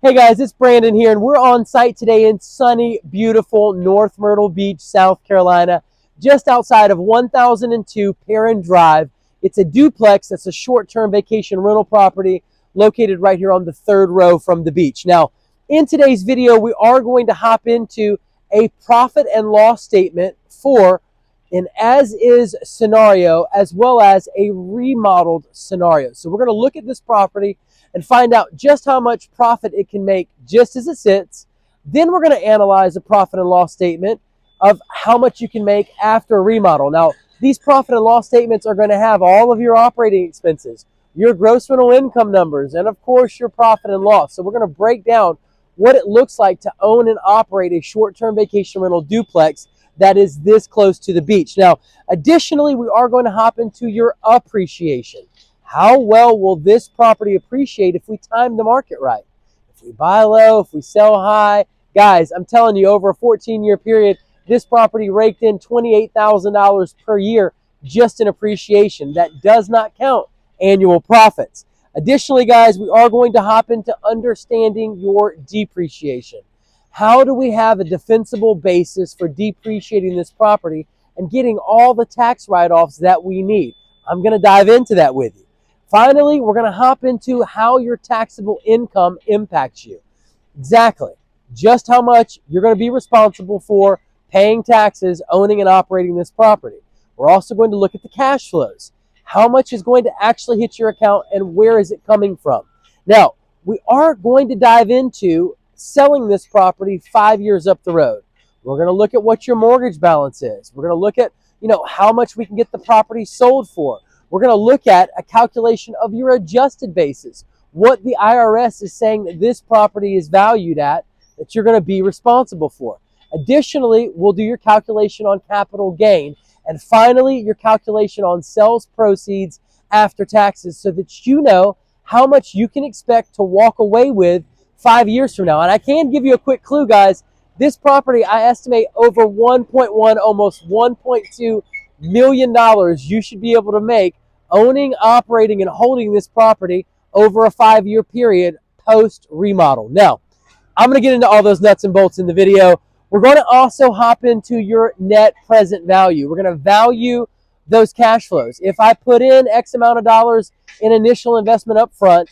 Hey guys, it's Brandon here, and we're on site today in sunny, beautiful North Myrtle Beach, South Carolina, just outside of 1002 Perrin Drive. It's a duplex that's a short-term vacation rental property located right here on the third row from the beach. Now, in today's video, we are going to hop into a profit and loss statement for an as-is scenario as well as a remodeled scenario. So we're going to look at this property and find out just how much profit it can make just as it sits. Then we're going to analyze a profit and loss statement of how much you can make after a remodel. Now, these profit and loss statements are going to have all of your operating expenses, your gross rental income numbers, and of course your profit and loss. So we're going to break down what it looks like to own and operate a short-term vacation rental duplex that is this close to the beach. Now, additionally, we are going to hop into your appreciation. How well will this property appreciate if we time the market right? If we buy low, if we sell high? Guys, I'm telling you, over a 14-year period, this property raked in $28,000 per year just in appreciation. That does not count annual profits. Additionally, guys, we are going to hop into understanding your depreciation. How do we have a defensible basis for depreciating this property and getting all the tax write-offs that we need? I'm going to dive into that with you. Finally, we're going to hop into how your taxable income impacts you. Exactly. Just how much you're going to be responsible for paying taxes, owning and operating this property. We're also going to look at the cash flows. How much is going to actually hit your account and where is it coming from? Now, we are going to dive into selling this property 5 years up the road. We're going to look at what your mortgage balance is. We're going to look at, how much we can get the property sold for. We're going to look at a calculation of your adjusted basis, what the IRS is saying that this property is valued at, that you're going to be responsible for. Additionally, we'll do your calculation on capital gain. And finally, your calculation on sales proceeds after taxes so that you know how much you can expect to walk away with 5 years from now. And I can give you a quick clue, guys. This property, I estimate over 1.1, almost $1.2 million you should be able to make owning, operating, and holding this property over a 5-year period post remodel. Now, I'm going to get into all those nuts and bolts in the video. We're going to also hop into your net present value. We're going to value those cash flows. If I put in X amount of dollars in initial investment up front,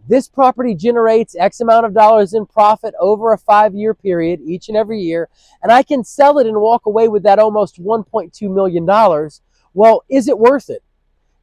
this property generates X amount of dollars in profit over a 5-year period each and every year, and I can sell it and walk away with that almost $1.2 million. Well, is it worth it?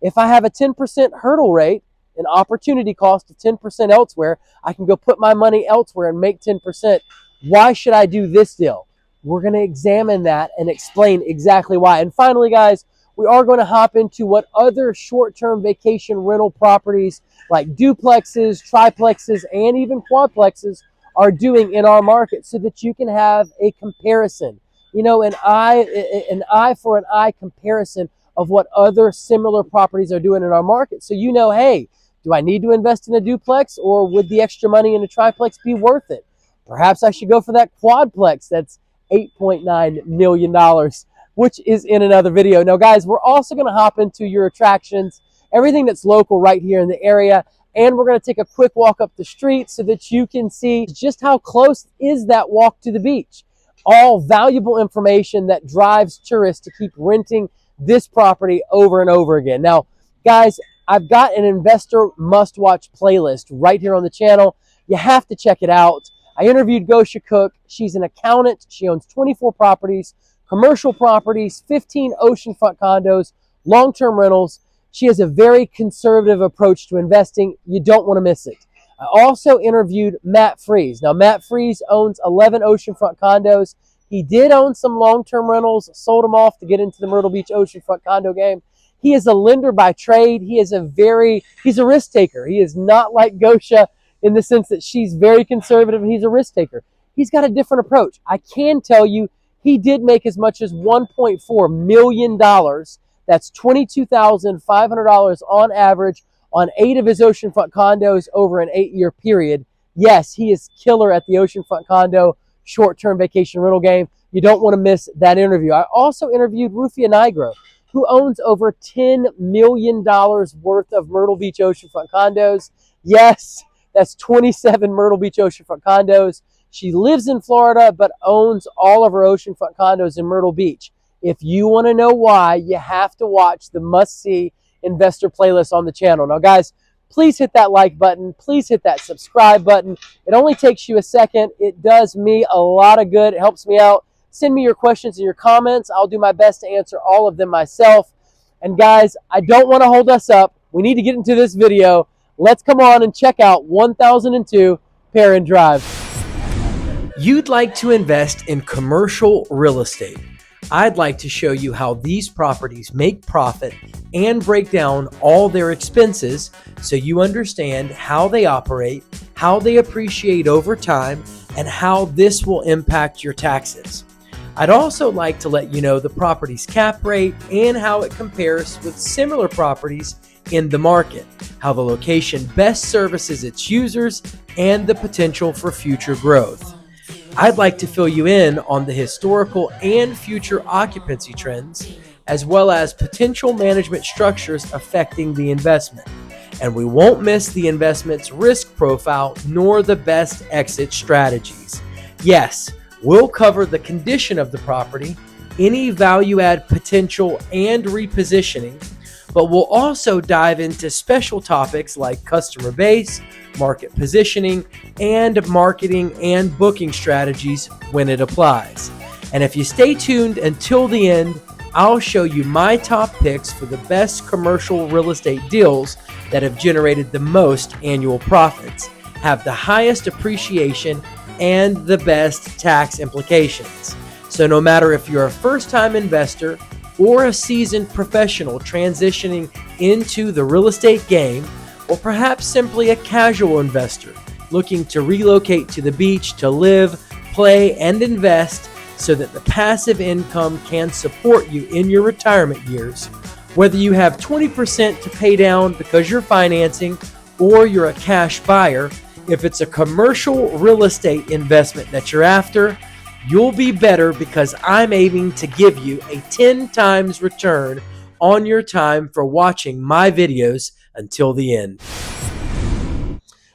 If I have a 10% hurdle rate, an opportunity cost of 10% elsewhere, I can go put my money elsewhere and make 10%. Why should I do this deal? We're going to examine that and explain exactly why. And finally, guys, we are going to hop into what other short-term vacation rental properties like duplexes, triplexes, and even quadplexes are doing in our market so that you can have a comparison. An eye for an eye comparison of what other similar properties are doing in our market. So hey, do I need to invest in a duplex, or would the extra money in a triplex be worth it? Perhaps I should go for that quadplex that's $8.9 million, which is in another video. Now, guys, we're also going to hop into your attractions, everything that's local right here in the area, and we're going to take a quick walk up the street so that you can see just how close is that walk to the beach. All valuable information that drives tourists to keep renting this property over and over again. Now, guys, I've got an investor must-watch playlist right here on the channel. You have to check it out. I interviewed Gosha Cook. She's an accountant. She owns 24 properties, commercial properties, 15 oceanfront condos, long-term rentals. She has a very conservative approach to investing. You don't want to miss it. I also interviewed Matt Freeze. Now, Matt Freeze owns 11 oceanfront condos. He did own some long-term rentals, sold them off to get into the Myrtle Beach oceanfront condo game. He is a lender by trade. He's a risk taker. He is not like Gosha in the sense that she's very conservative and he's a risk taker. He's got a different approach. I can tell you he did make as much as $1.4 million. That's $22,500 on average on 8 of his oceanfront condos over an 8-year period. Yes, he is killer at the oceanfront condo short-term vacation rental game. You don't want to miss that interview. I also interviewed Rufia Nigro, who owns over $10 million worth of Myrtle Beach oceanfront condos. Yes, That's 27 Myrtle Beach oceanfront condos. She lives in Florida, but owns all of her oceanfront condos in Myrtle Beach. If you want to know why, you have to watch the must-see investor playlist on the channel. Now, guys, please hit that like button. Please hit that subscribe button. It only takes you a second. It does me a lot of good. It helps me out. Send me your questions and your comments. I'll do my best to answer all of them myself. And guys, I don't want to hold us up. We need to get into this video. Let's come on and check out 1002 Perrin Drive. You'd like to invest in commercial real estate. I'd like to show you how these properties make profit and break down all their expenses so you understand how they operate, how they appreciate over time, and how this will impact your taxes. I'd also like to let you know the property's cap rate and how it compares with similar properties in the market, how the location best services its users, and the potential for future growth. I'd like to fill you in on the historical and future occupancy trends, as well as potential management structures affecting the investment. And we won't miss the investment's risk profile nor the best exit strategies. Yes, we'll cover the condition of the property, any value add potential and repositioning, but we'll also dive into special topics like customer base, market positioning, and marketing and booking strategies when it applies. And if you stay tuned until the end, I'll show you my top picks for the best commercial real estate deals that have generated the most annual profits, have the highest appreciation, and the best tax implications. So no matter if you're a first-time investor or a seasoned professional transitioning into the real estate game, or perhaps simply a casual investor looking to relocate to the beach to live, play, and invest so that the passive income can support you in your retirement years, whether you have 20% to pay down because you're financing or you're a cash buyer, if it's a commercial real estate investment that you're after, you'll be better because I'm aiming to give you a 10 times return on your time for watching my videos until the end.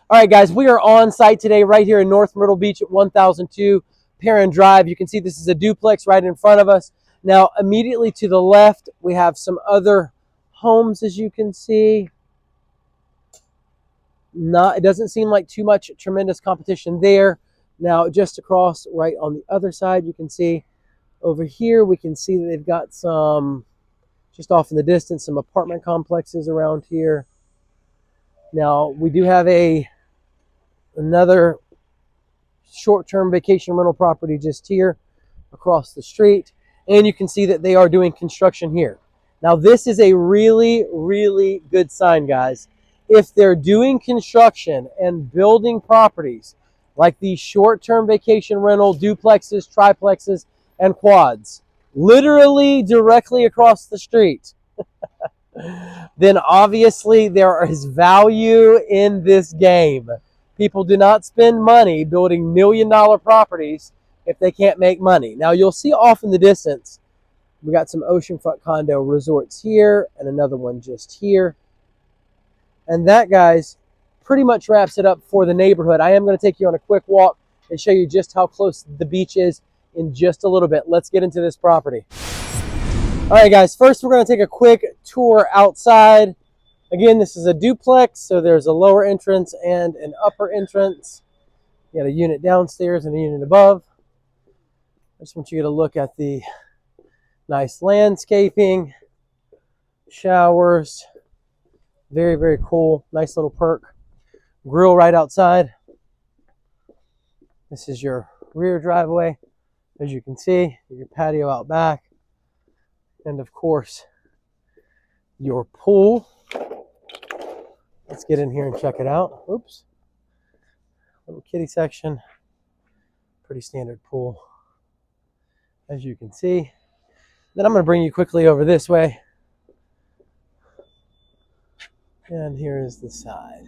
All right, guys, we are on site today right here in North Myrtle Beach at 1002 Perrin Drive. You can see this is a duplex right in front of us. Now, immediately to the left, we have some other homes, as you can see. It doesn't seem like too much tremendous competition there. Now, just across right on the other side, you can see over here, we can see that they've got some, just off in the distance, some apartment complexes around here. Now, we do have another short-term vacation rental property just here across the street. And you can see that they are doing construction here. Now, this is a really, really good sign, guys. If they're doing construction and building properties like these short-term vacation rental duplexes, triplexes, and quads, literally directly across the street, then obviously there is value in this game. People do not spend money building million-dollar properties if they can't make money. Now, you'll see off in the distance, we got some oceanfront condo resorts here and another one just here. And that, guys, pretty much wraps it up for the neighborhood. I am going to take you on a quick walk and show you just how close the beach is in just a little bit. Let's get into this property. All right, guys, first we're going to take a quick tour outside. Again, this is a duplex, so there's a lower entrance and an upper entrance. You got a unit downstairs and a unit above. I just want you to look at the nice landscaping, showers. Very, very cool. Nice little perk. Grill right outside. This is your rear driveway. As you can see, your patio out back. And of course, your pool. Let's get in here and check it out. Oops. Little kiddie section. Pretty standard pool, as you can see. Then I'm going to bring you quickly over this way. And here is the side.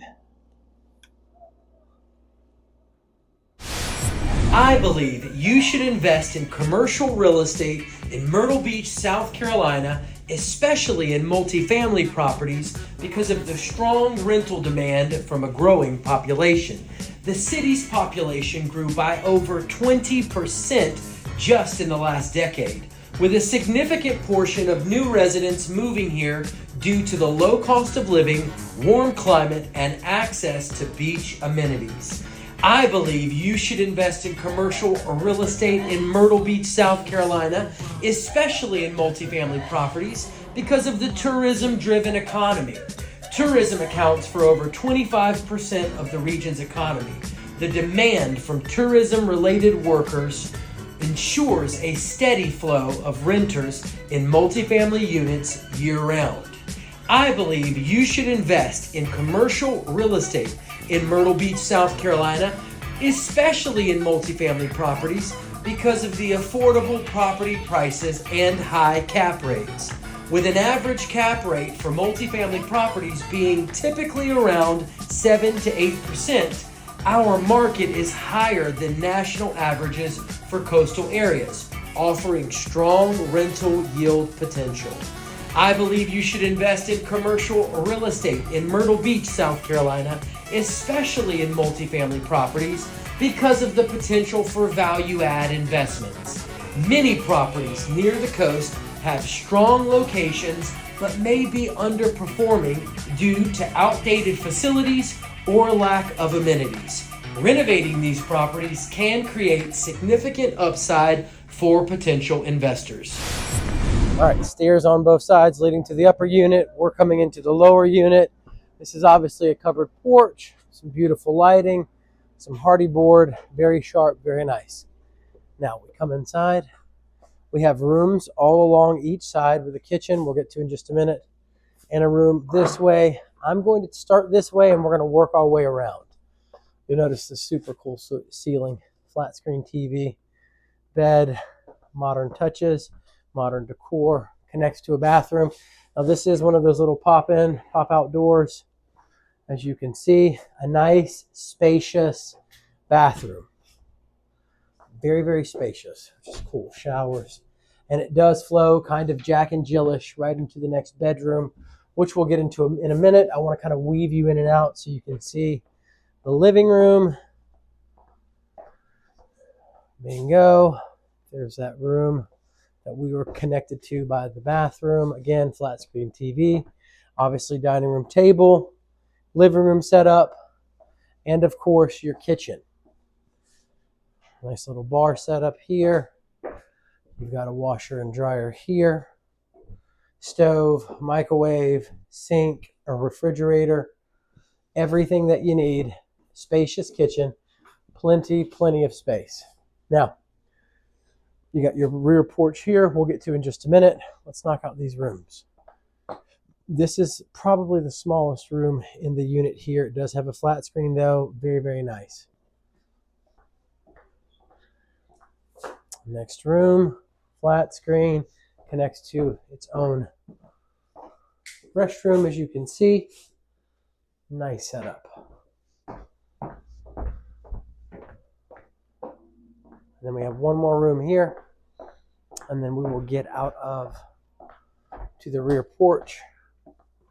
I believe you should invest in commercial real estate in Myrtle Beach, South Carolina, especially in multifamily properties because of the strong rental demand from a growing population. The city's population grew by over 20% just in the last decade, with a significant portion of new residents moving here due to the low cost of living, warm climate, and access to beach amenities. I believe you should invest in commercial or real estate in Myrtle Beach, South Carolina, especially in multifamily properties because of the tourism-driven economy. Tourism accounts for over 25% of the region's economy. The demand from tourism-related workers ensures a steady flow of renters in multifamily units year-round. I believe you should invest in commercial real estate in Myrtle Beach, South Carolina, especially in multifamily properties because of the affordable property prices and high cap rates. With an average cap rate for multifamily properties being typically around 7 to 8%, our market is higher than national averages for coastal areas, offering strong rental yield potential. I believe you should invest in commercial real estate in Myrtle Beach, South Carolina, especially in multifamily properties because of the potential for value-add investments. Many properties near the coast have strong locations but may be underperforming due to outdated facilities or lack of amenities. Renovating these properties can create significant upside for potential investors. All right, stairs on both sides leading to the upper unit. We're coming into the lower unit. This is obviously a covered porch, some beautiful lighting, some hardy board, very sharp, very nice. Now we come inside. We have rooms all along each side with a kitchen we'll get to in just a minute, and a room this way. I'm going to start this way and we're going to work our way around. You'll notice the super cool ceiling, flat screen TV, bed, modern touches, modern decor, connects to a bathroom. Now this is one of those little pop-in, pop-out doors. As you can see, a nice, spacious bathroom. Very, very spacious, which is cool. Showers. And it does flow kind of Jack and Jill-ish right into the next bedroom, which we'll get into in a minute. I want to kind of weave you in and out so you can see the living room. Bingo. There's that room that we were connected to by the bathroom. Again, flat screen TV, obviously dining room table, living room setup, and of course your kitchen. Nice little bar setup here. You've got a washer and dryer here, stove, microwave, sink, a refrigerator, everything that you need. Spacious kitchen, plenty of space. Now, you got your rear porch here we'll get to in just a minute. Let's knock out these rooms. This is probably the smallest room in the unit here. It does have a flat screen though. Very, very nice. Next room, flat screen, connects to its own restroom, as you can see. Nice setup. And then we have one more room here, and then we will get out of to the rear porch.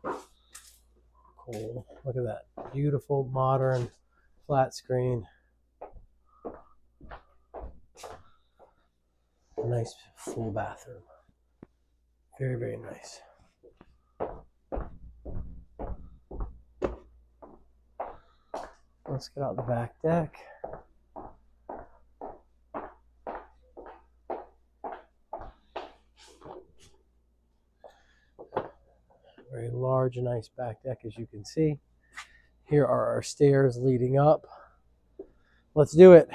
Cool. Look at that. Beautiful, modern, flat screen. Nice full bathroom. Very, very nice. Let's get out the back deck. Very large and nice back deck, as you can see. Here are our stairs leading up. Let's do it.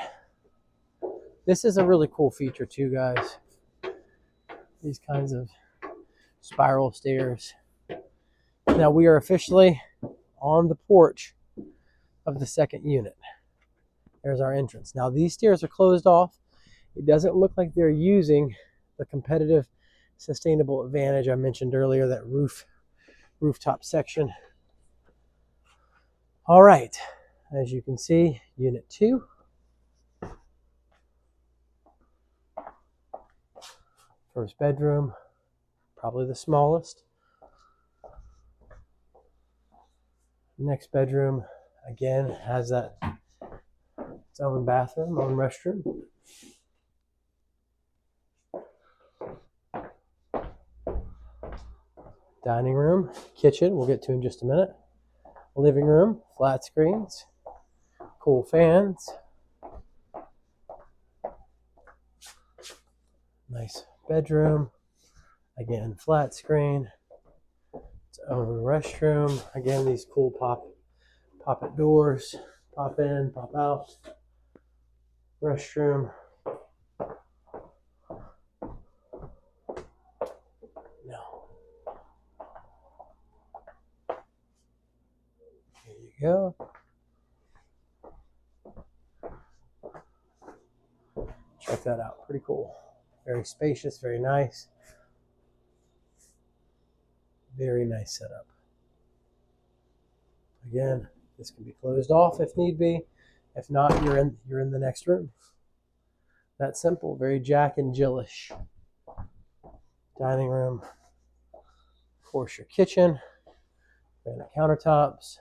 This is a really cool feature too, guys. These kinds of spiral stairs. Now we are officially on the porch of the second unit. There's our entrance. Now these stairs are closed off. It doesn't look like they're using the competitive sustainable advantage I mentioned earlier, that rooftop section. All right, as you can see, unit 2. First bedroom, probably the smallest. Next bedroom, again, has that its own bathroom, own restroom. Dining room, kitchen, we'll get to in just a minute. Living room, flat screens, cool fans. Nice bedroom, again, flat screen. Its own restroom. Again, these cool pop-it doors, pop in, pop out. Restroom. No. Here you go. Check that out. Pretty cool. Very spacious, very nice. Very nice setup. Again, this can be closed off if need be. If not, you're in the next room. That simple, very Jack and Jill-ish. Dining room. Of course, your kitchen. Granite countertops.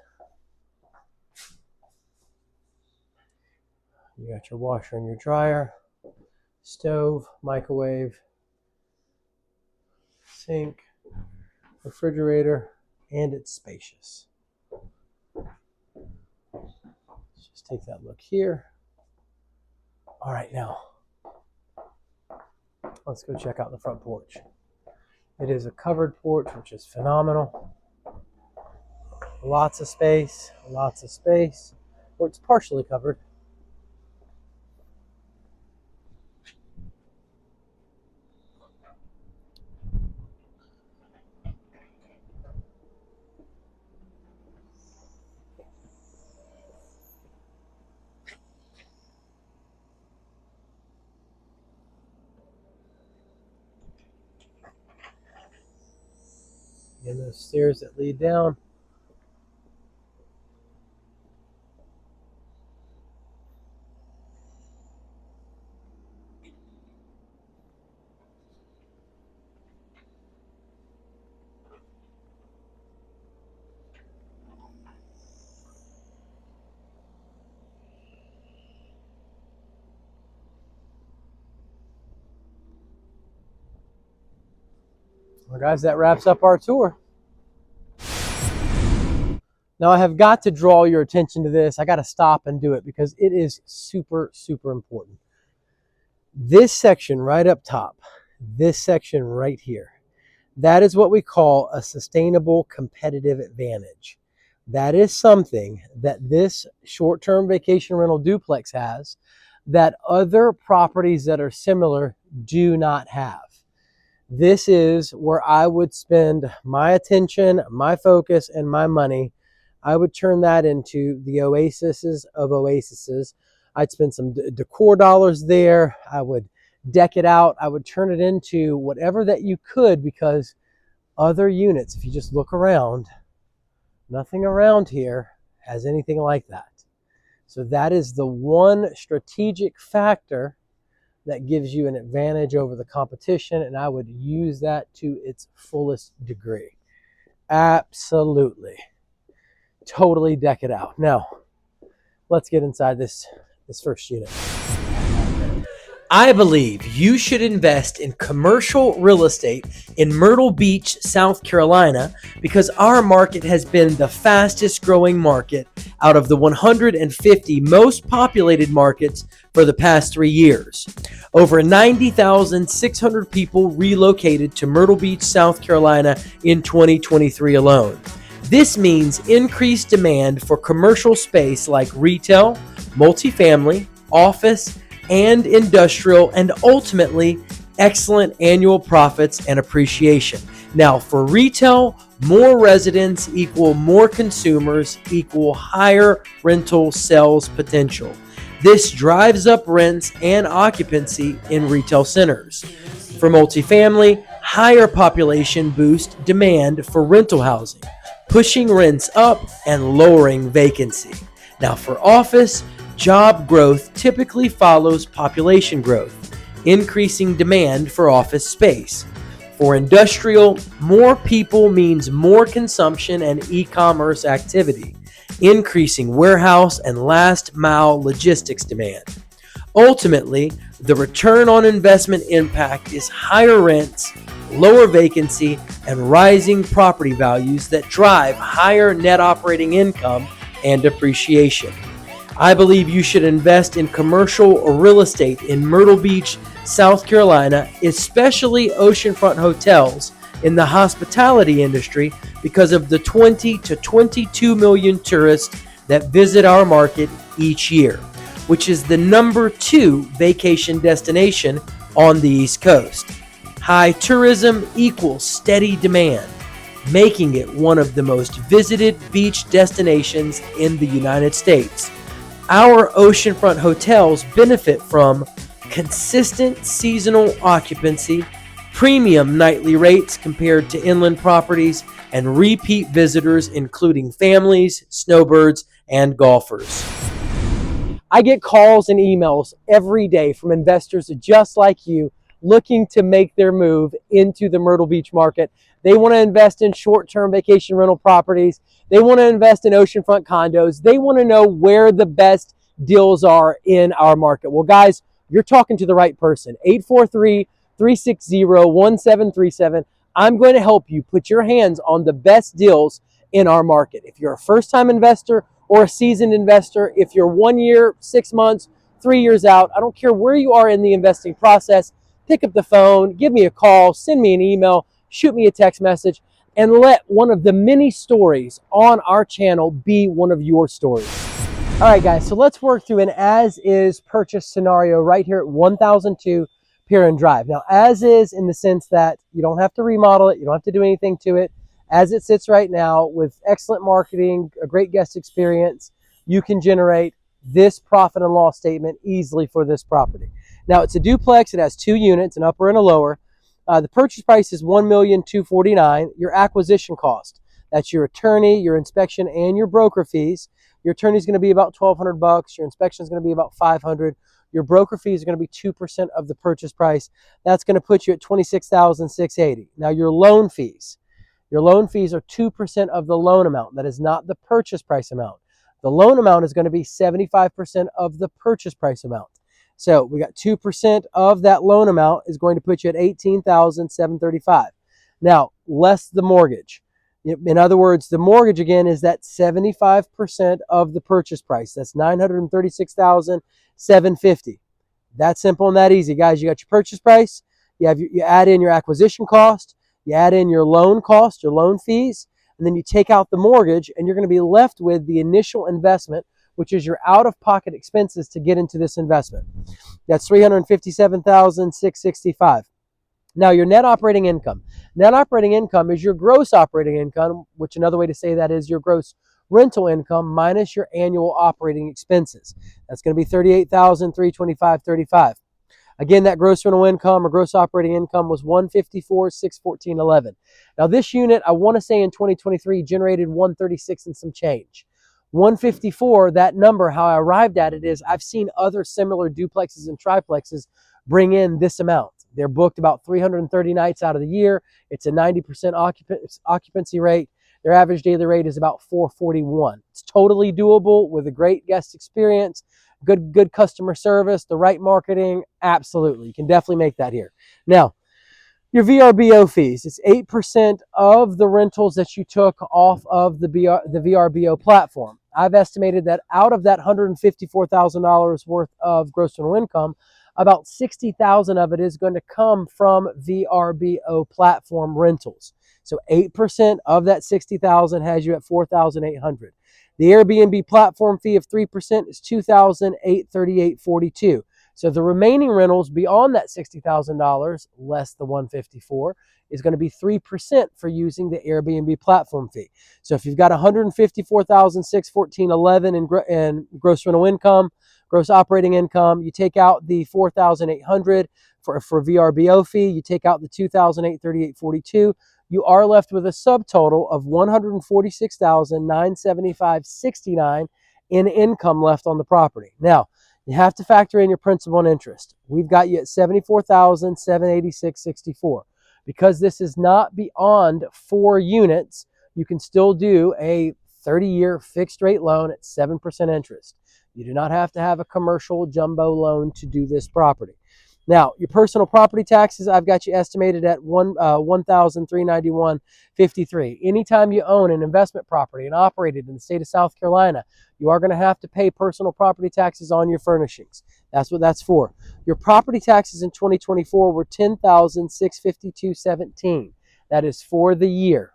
You got your washer and your dryer. Stove, microwave, sink, refrigerator, and it's spacious. Let's just take that look here. All right, now let's go check out the front porch. It is a covered porch, which is phenomenal. Lots of space, or it's partially covered. And those stairs that lead down. Well, guys, that wraps up our tour. Now, I have got to draw your attention to this. I got to stop and do it because it is super, super important. This section right up top, this section right here, that is what we call a sustainable competitive advantage. That is something that this short-term vacation rental duplex has that other properties that are similar do not have. This is where I would spend my attention, my focus, and my money. I would turn that into the oases of oases. I'd spend some decor dollars there. I would deck it out. I would turn it into whatever that you could, because other units, if you just look around, nothing around here has anything like that. So that is the one strategic factor that gives you an advantage over the competition, and I would use that to its fullest degree. Absolutely. Totally deck it out. Now, let's get inside this first unit. I believe you should invest in commercial real estate in Myrtle Beach, South Carolina, because our market has been the fastest growing market out of the 150 most populated markets for the past 3 years. Over 90,600 people relocated to Myrtle Beach, South Carolina in 2023 alone. This means increased demand for commercial space like retail, multifamily, office, and industrial, and ultimately excellent annual profits and appreciation. Now, for retail, more residents equal more consumers equal higher rental sales potential. This drives up rents and occupancy in retail centers. For multifamily, higher population boosts demand for rental housing, pushing rents up and lowering vacancy. Now, for office, job growth typically follows population growth. increasing demand for office space. For industrial, more people means more consumption and e-commerce activity, increasing warehouse and last mile logistics demand. Ultimately, the return on investment impact is higher rents, lower vacancy, and rising property values that drive higher net operating income and depreciation. I believe you should invest in commercial or real estate in Myrtle Beach, South Carolina, especially oceanfront hotels in the hospitality industry because of the 20 to 22 million tourists that visit our market each year, which is the #2 vacation destination on the East Coast. High tourism equals steady demand, making it one of the most visited beach destinations in the United States. Our oceanfront hotels benefit from consistent seasonal occupancy, premium nightly rates compared to inland properties, and repeat visitors including families, snowbirds, and golfers. I get calls and emails every day from investors just like you looking to make their move into the Myrtle Beach market. They want to invest in short-term vacation rental properties. They want to invest in oceanfront condos. They want to know where the best deals are in our market. Well, guys, you're talking to the right person. 843-360-1737. I'm going to help you put your hands on the best deals in our market. If you're a first-time investor or a seasoned investor, if you're 1 year, 6 months, 3 years out, I don't care where you are in the investing process, pick up the phone, give me a call, send me an email, shoot me a text message, and let one of the many stories on our channel be one of your stories. All right, guys, so let's work through an as-is purchase scenario right here at 1002 Piran Drive. Now, as is in the sense that you don't have to remodel it, you don't have to do anything to it. As it sits right now, with excellent marketing, a great guest experience, you can generate this profit and loss statement easily for this property. Now, it's a duplex. It has 2 units, an upper and a lower. The purchase price is $1,249,000. Your acquisition cost, that's your attorney, your inspection, and your broker fees. Your attorney is going to be about $1,200. Your inspection is going to be about $500. Your broker fees are going to be 2% of the purchase price. That's going to put you at $26,680. Now, your loan fees. Your loan fees are 2% of the loan amount. That is not the purchase price amount. The loan amount is going to be 75% of the purchase price amount. So we got 2% of that loan amount is going to put you at $18,735. Now, less the mortgage. In other words, the mortgage again is that 75% of the purchase price. That's $936,750. That simple and that easy, guys. You got your purchase price. You add in your acquisition cost. You add in your loan cost, your loan fees, and then you take out the mortgage, and you're going to be left with the initial investment, which is your out-of-pocket expenses to get into this investment. That's $357,665. Now, your net operating income. Net operating income is your gross operating income, which another way to say that is your gross rental income minus your annual operating expenses. That's going to be $38,325.35. Again, that gross rental income or gross operating income was $154,614.11. Now, this unit, I want to say in 2023, generated $136 and some change. 154, that number, how I arrived at it is I've seen other similar duplexes and triplexes bring in this amount. They're booked about 330 nights out of the year. It's a 90% occupancy rate. Their average daily rate is about $441. It's totally doable with a great guest experience. Good customer service, the right marketing, absolutely. You can definitely make that here. Now, your VRBO fees, it's 8% of the rentals that you took off of the VRBO platform. I've estimated that out of that $154,000 worth of gross rental income, about $60,000 of it is going to come from VRBO platform rentals. So 8% of that $60,000 has you at $4,800. The Airbnb platform fee of 3% is $2,838.42. So the remaining rentals beyond that $60,000, less the $154, is going to be 3% for using the Airbnb platform fee. So if you've got $154,614.11 in gross rental income, gross operating income, you take out the $4,800 for VRBO fee, you take out the $2,838.42, you are left with a subtotal of $146,975.69 in income left on the property. Now, You have to factor in your principal and interest. We've got you at $74,786.64. Because this is not beyond 4 units, you can still do a 30-year fixed rate loan at 7% interest. You do not have to have a commercial jumbo loan to do this property. Now, your personal property taxes, I've got you estimated at $1,391.53. Anytime you own an investment property and operate it in the state of South Carolina, you are going to have to pay personal property taxes on your furnishings. That's what that's for. Your property taxes in 2024 were $10,652.17. That is for the year.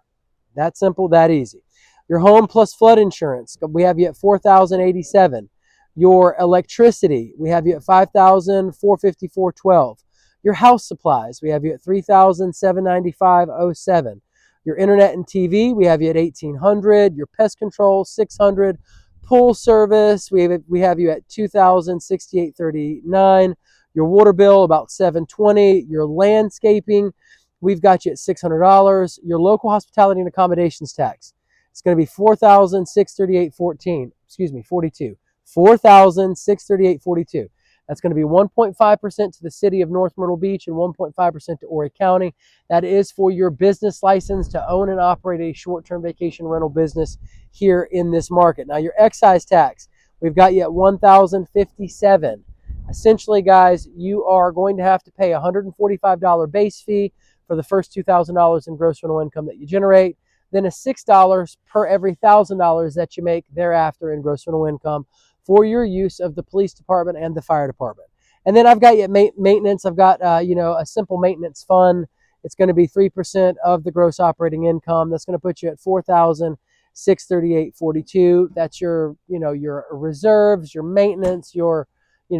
That simple, that easy. Your home plus flood insurance, we have you at $4,087. Your electricity, we have you at $5,454.12. Your house supplies, we have you at $3,795.07. Your internet and TV, we have you at $1,800. Your pest control, $600. Pool service, we have you at $2,068.39. Your water bill, about $720. Your landscaping, we've got you at $600. Your local hospitality and accommodations tax, it's going to be $4,638.42. $4,638.42. That's going to be 1.5% to the city of North Myrtle Beach and 1.5% to Horry County. That is for your business license to own and operate a short-term vacation rental business here in this market. Now, your excise tax, we've got you at $1,057. Essentially, guys, you are going to have to pay a $145 base fee for the first $2,000 in gross rental income that you generate, then a $6 per every $1,000 that you make thereafter in gross rental income for your use of the police department and the fire department. And then I've got you at maintenance. I've got a simple maintenance fund. It's going to be 3% of the gross operating income. That's going to put you at $4,638.42. That's your reserves, your maintenance, your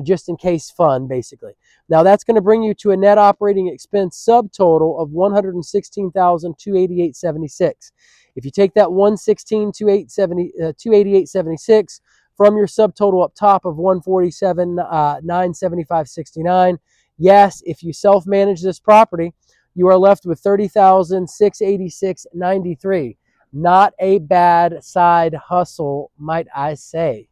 just in case fund, basically. Now that's going to bring you to a net operating expense subtotal of $116,288.76. If you take that $116,288.76 from your subtotal up top of $147,975.69, yes, if you self-manage this property, you are left with $30,686.93. Not a bad side hustle, might I say.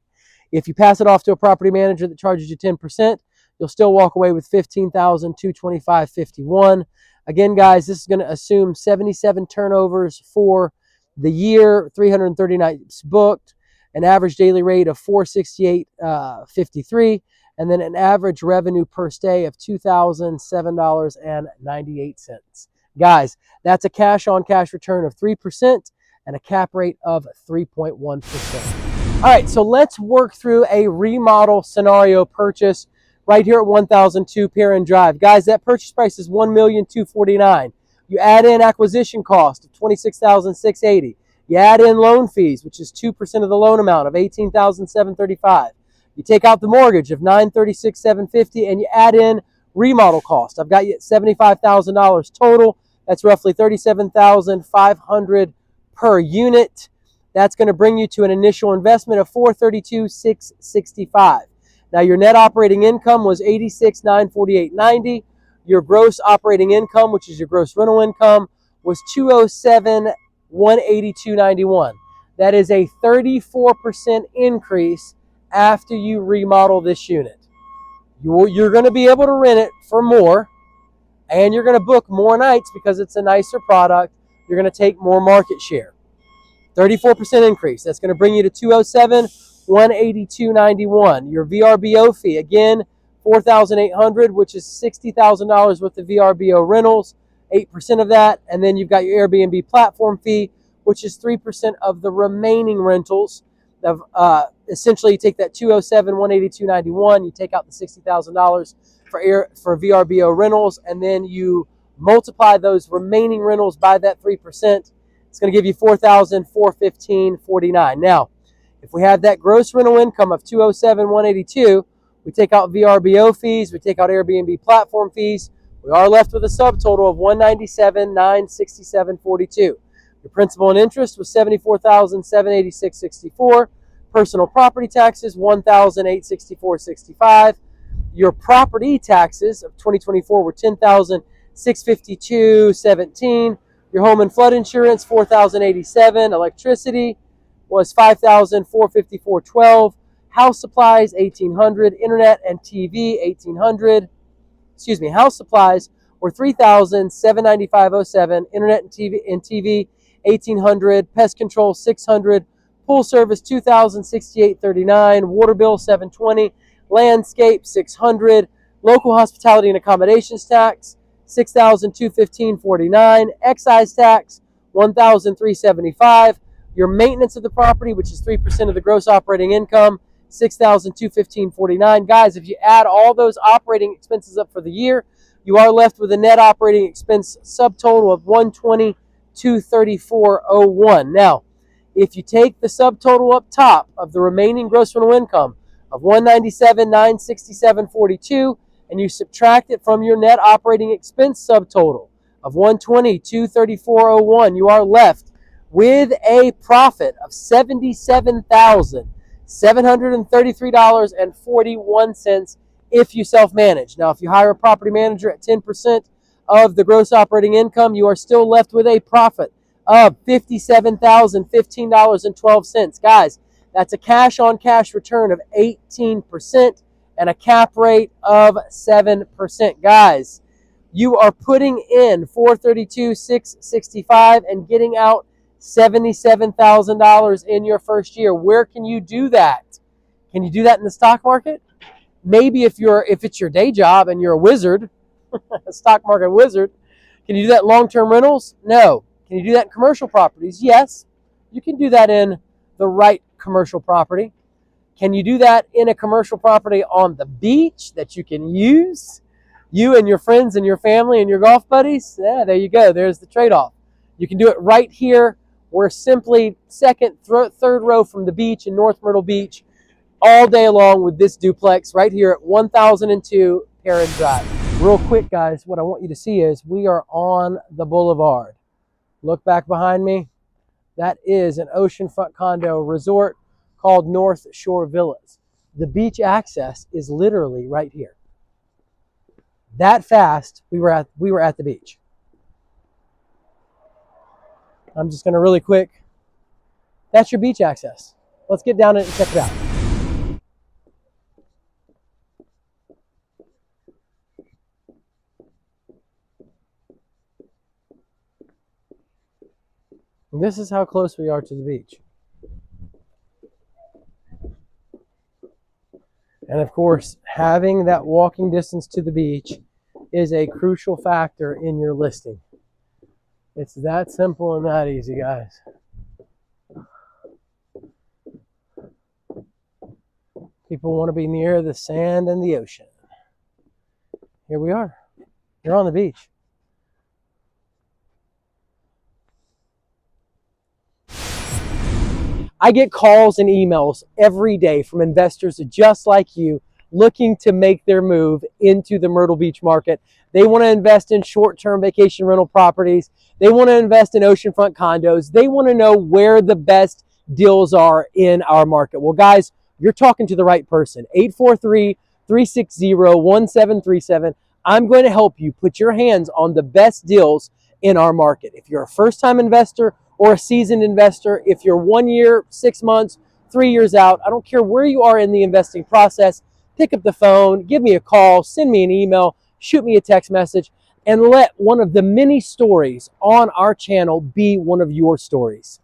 If you pass it off to a property manager that charges you 10%, you'll still walk away with $15,225.51. Again, guys, this is going to assume 77 turnovers for the year, 330 nights booked, an average daily rate of $468.53, and then an average revenue per stay of $2,007.98. Guys, that's a cash-on-cash return of 3% and a cap rate of 3.1%. All right, so let's work through a remodel scenario purchase right here at 1002 Perrin Drive. Guys, that purchase price is $1,249,000. You add in acquisition cost of $26,680. You add in loan fees, which is 2% of the loan amount of $18,735. You take out the mortgage of $936,750, and you add in remodel cost. I've got you at $75,000 total. That's roughly $37,500 per unit. That's going to bring you to an initial investment of $432,665. Now, your net operating income was $86,948.90. Your gross operating income, which is your gross rental income, was $207,182.91. That is a 34% increase after you remodel this unit. You're going to be able to rent it for more, and you're going to book more nights because it's a nicer product. You're going to take more market share. 34% increase. That's going to bring you to $207,182.91. Your VRBO fee, again, $4,800, which is $60,000 worth of VRBO rentals, 8% of that. And then you've got your Airbnb platform fee, which is 3% of the remaining rentals. Essentially, you take that $207,182.91, you take out the $60,000 for VRBO rentals, and then you multiply those remaining rentals by that 3%. It's going to give you $4,415.49. Now, if we have that gross rental income of $207,182, we take out VRBO fees, we take out Airbnb platform fees, we are left with a subtotal of $197,967.42. Your principal and interest was $74,786.64. Personal property taxes, $1,864.65. Your property taxes of 2024 were $10,652.17. Your home and flood insurance, $4,087. Electricity was $5,454.12. House supplies, $1,800. Internet and TV, $1,800. House supplies were $3,795.07. Internet and TV, $1,800. Pest control, $600. Pool service, $2,068.39. Water bill, $720. Landscape, $600. Local hospitality and accommodations tax, $6,215.49. Excise tax, $1,375. Your maintenance of the property, which is 3% of the gross operating income, $6,215.49. Guys, if you add all those operating expenses up for the year, you are left with a net operating expense subtotal of $120,234.01. Now, if you take the subtotal up top of the remaining gross rental income of $197,967.42 and you subtract it from your net operating expense subtotal of $120,234.01, you are left with a profit of $77,733.41 if you self-manage. Now, if you hire a property manager at 10% of the gross operating income, you are still left with a profit of $57,015.12. Guys, that's a cash-on-cash return of 18% and a cap rate of 7%. Guys, you are putting in $432,665 and getting out $77,000 in your first year. Where can you do that? Can you do that in the stock market? Maybe if it's your day job and you're a wizard, a stock market wizard. Can you do that in long-term rentals? No. Can you do that in commercial properties? Yes. You can do that in the right commercial property. Can you do that in a commercial property on the beach that you can use? You and your friends and your family and your golf buddies? Yeah, there you go. There's the trade-off. You can do it right here. We're simply second, third row from the beach in North Myrtle Beach all day long with this duplex right here at 1002 Perrin Drive. Real quick, guys, what I want you to see is we are on the boulevard. Look back behind me. That is an oceanfront condo resort called North Shore Villas. The beach access is literally right here. That fast, we were at the beach. I'm just going to really quick. That's your beach access. Let's get down and check it out. And this is how close we are to the beach. And of course, having that walking distance to the beach is a crucial factor in your listing. It's that simple and that easy, guys. People want to be near the sand and the ocean. Here we are. You're on the beach. I get calls and emails every day from investors just like you looking to make their move into the Myrtle Beach market. They want to invest in short-term vacation rental properties. They want to invest in oceanfront condos. They want to know where the best deals are in our market. Well, guys, you're talking to the right person. 843-360-1737. I'm going to help you put your hands on the best deals in our market. If you're a first-time investor or a seasoned investor, if you're 1 year, 6 months, 3 years out, I don't care where you are in the investing process, pick up the phone, give me a call, send me an email, shoot me a text message, and let one of the many stories on our channel be one of your stories.